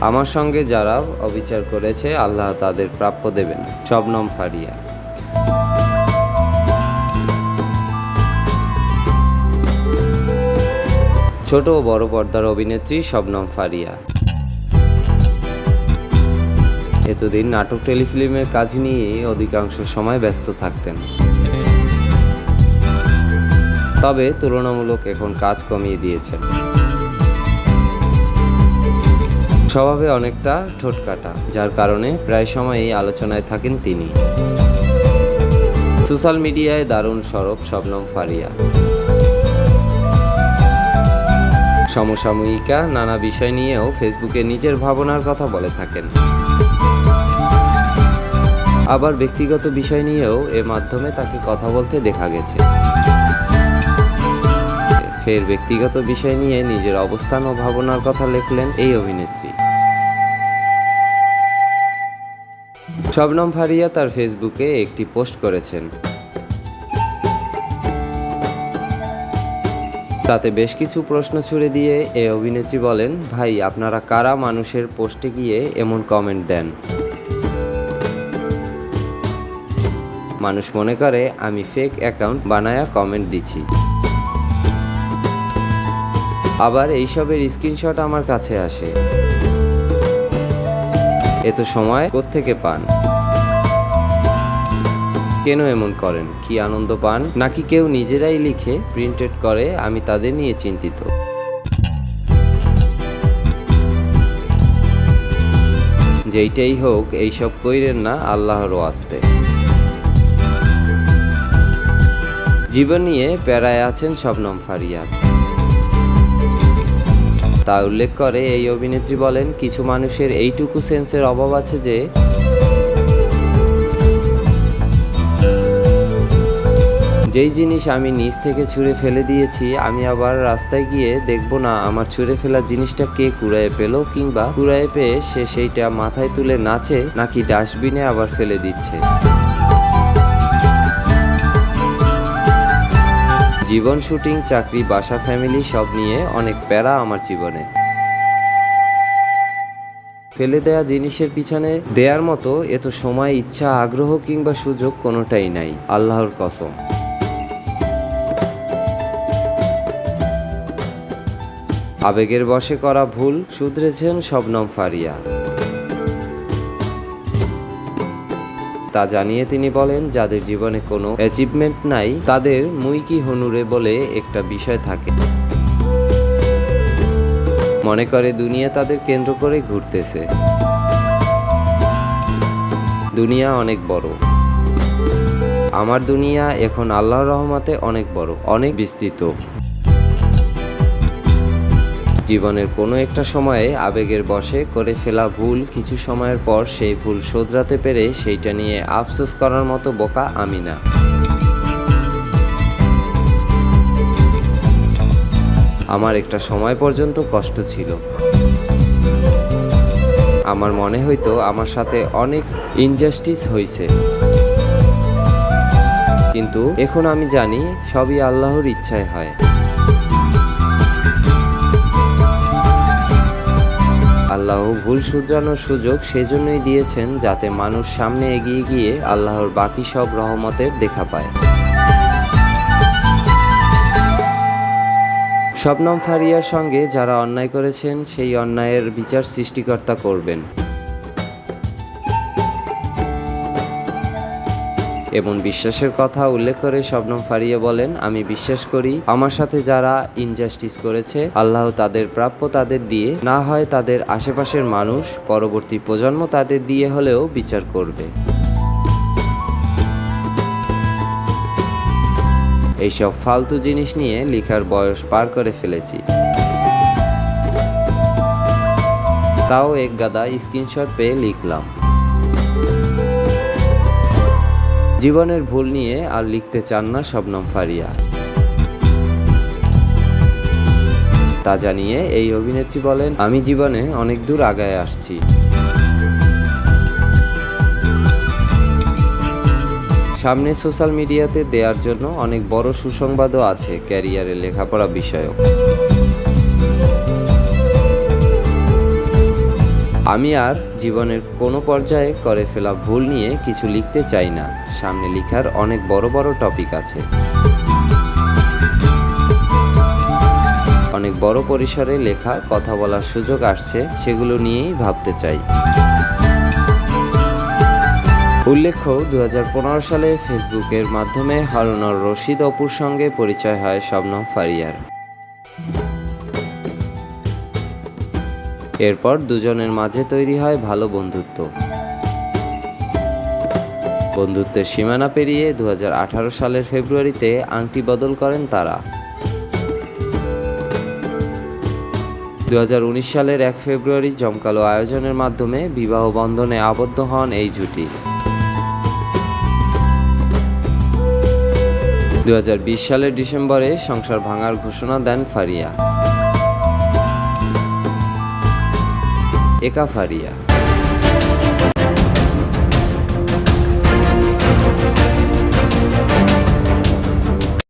আমার সঙ্গে যারা অবিচার করেছে আল্লাহ তাদের প্রাপ্য দেবেন। শবনম ফারিয়া। ছোট ও বড় পর্দার অভিনেত্রী শবনম ফারিয়া এতদিন নাটক টেলিফিল্মের কাজ নিয়েই অধিকাংশ সময় ব্যস্ত থাকতেন। তবে তুলনামূলক এখন কাজ কমিয়ে দিয়েছেন। স্বভাবে অনেকটা ঠোঁটকাটা, যার কারণে প্রায় সময়ই আলোচনায় থাকেন তিনি। সোশ্যাল মিডিয়ায় দারুণ সরব শবনম ফারিয়া। সমসাময়িকা নানা বিষয় নিয়েও ফেসবুকে নিজের ভাবনার কথা বলে থাকেন। আবার ব্যক্তিগত বিষয় নিয়েও এর মাধ্যমে তাকে কথা বলতে দেখা গেছে। ফের ব্যক্তিগত বিষয় নিয়ে নিজের অবস্থান ও ভাবনার কথা লিখলেন এই অভিনেত্রী। শবনম ফারিয়া তার ফেসবুকে একটি পোস্ট করেছেন। তাতে বেশ কিছু প্রশ্ন ছুড়ে দিয়ে এই অভিনেত্রী বলেন, ভাই আপনারা কারা মানুষের পোস্টে গিয়ে এমন কমেন্ট দেন? মানুষ মনে করে আমি ফেক অ্যাকাউন্ট বানায়া কমেন্ট দিচ্ছি। আবার এইসবের স্ক্রিনশট আমার কাছে আসে। এত সময় কোত্থেকে পান? কেন এমন করেন? কি আনন্দ পান? নাকি কেউ নিজেরাই লিখে প্রিন্টেড করে? আমি তাদের নিয়ে চিন্তিত। যেইটাই হোক এইসব কইরেন না আল্লাহর ওয়াস্তে। জীবন নিয়ে প্যারায় আছেন শবনম ফারিয়া। তা উল্লেখ করে এই অভিনেত্রী বলেন, কিছু মানুষের এইটুকু সেন্সের অভাব আছে যে যেই জিনিস আমি নিচ থেকে ছুঁড়ে ফেলে দিয়েছি, আমি আবার রাস্তায় গিয়ে দেখব না আমার ছুঁড়ে ফেলা জিনিসটা কে কুড়ায়ে পেল, কিংবা কুড়ায়ে পেয়ে সে সেইটা মাথায় তুলে নাচে নাকি ডাস্টবিনে আবার ফেলে দিচ্ছে। জীবন, শুটিং, চাকরি, বাসা, ফ্যামিলি সব নিয়ে অনেক প্যারা আমার জীবনে। ফেলে দেয়া জিনিসের পিছনে দেয়ার মতো এত সময়, ইচ্ছা, আগ্রহ কিংবা সুযোগ কোনোটাই নাই, আল্লাহর কসম। আবেগের বশে করা ভুল শুধরেছেন শবনম ফারিয়া। তা জানিয়ে তিনি বলেন, যাদের জীবনে কোনো অ্যাচিভমেন্ট নাই তাদের মুই কি হনুরে বলে একটা বিষয় থাকে। মনে করে দুনিয়া তাদের কেন্দ্র করে ঘুরতেছে। দুনিয়া অনেক বড়। আমার দুনিয়া এখন আল্লাহর রহমতে অনেক বড়, অনেক বিস্তৃত। জীবনের কোনো একটা সময়ে আবেগের বশে করে ফেলা ভুল কিছু সময়ের পর সেই ভুল শোধরাতে পেরে সেইটা নিয়ে আফসোস করার মতো বোকা আমি না। আমার একটা সময় পর্যন্ত কষ্ট ছিল। আমার মনে হইতো আমার সাথে অনেক ইনজাস্টিস হয়েছে, কিন্তু এখন আমি জানি সবই আল্লাহর ইচ্ছায় হয়। আল্লাহ ভুল শুধরানোর সুযোগ সেজন্যই দিয়েছেন, যাতে মানুষ সামনে এগিয়ে গিয়ে আল্লাহর বাকি সব রহমতের দেখা পায়। শবনম ফারিয়ার সঙ্গে যারা অন্যায় করেছেন সেই অন্যায়ের বিচার সৃষ্টিকর্তা করবেন। এমন বিশ্বাসের কথা উল্লেখ করে শবনম ফারিয়া বলেন, আমি বিশ্বাস করি আমার সাথে যারা ইনজাস্টিস করেছে আল্লাহ তাদের প্রাপ্য তাদের দিয়ে, না হয় তাদের আশেপাশের মানুষ, পরবর্তী প্রজন্ম তাদের দিয়ে হলেও বিচার করবে। এইসব ফালতু জিনিস নিয়ে লেখার বয়স পার করে ফেলেছি। তাও এক গাদা স্ক্রিনশট পেয়ে লিখলাম। জীবনের ভুল নিয়ে আর লিখতে চান না শবনম ফারিয়া। তা জানিয়ে এই অভিনেত্রী বলেন, আমি জীবনে অনেক দূর আগায় আসছি। সামনে সোশ্যাল মিডিয়াতে দেওয়ার জন্য অনেক বড় সুসংবাদও আছে ক্যারিয়ারে লেখাপড়া বিষয়ক। আমি আর জীবনের কোনো পর্যায়ে করে ফেলা ভুল নিয়ে কিছু লিখতে চাই না। সামনে লেখার অনেক বড় বড় টপিক আছে। অনেক বড় পরিসরে লেখা কথা বলার সুযোগ আসছে, সেগুলো নিয়েই ভাবতে চাই। উল্লেখ্য, 2015 সালে ফেসবুকের মাধ্যমে হারুনুর রশিদ অপুর সঙ্গে পরিচয় হয় শবনম ফারিয়ার। এরপর দুজনের মাঝে তৈরি হয় ভালো বন্ধুত্ব। বন্ধুত্বের সীমানা পেরিয়ে 2018 সালের ফেব্রুয়ারিতে আংটি বদল করেন তারা। 2019 সালের 1 ফেব্রুয়ারি জমকালো আয়োজনের মাধ্যমে বিবাহ বন্ধনে আবদ্ধ হন এই জুটি। 2020 সালের ডিসেম্বরে সংসার ভাঙার ঘোষণা দেন ফারিয়া। একা ফারিয়া।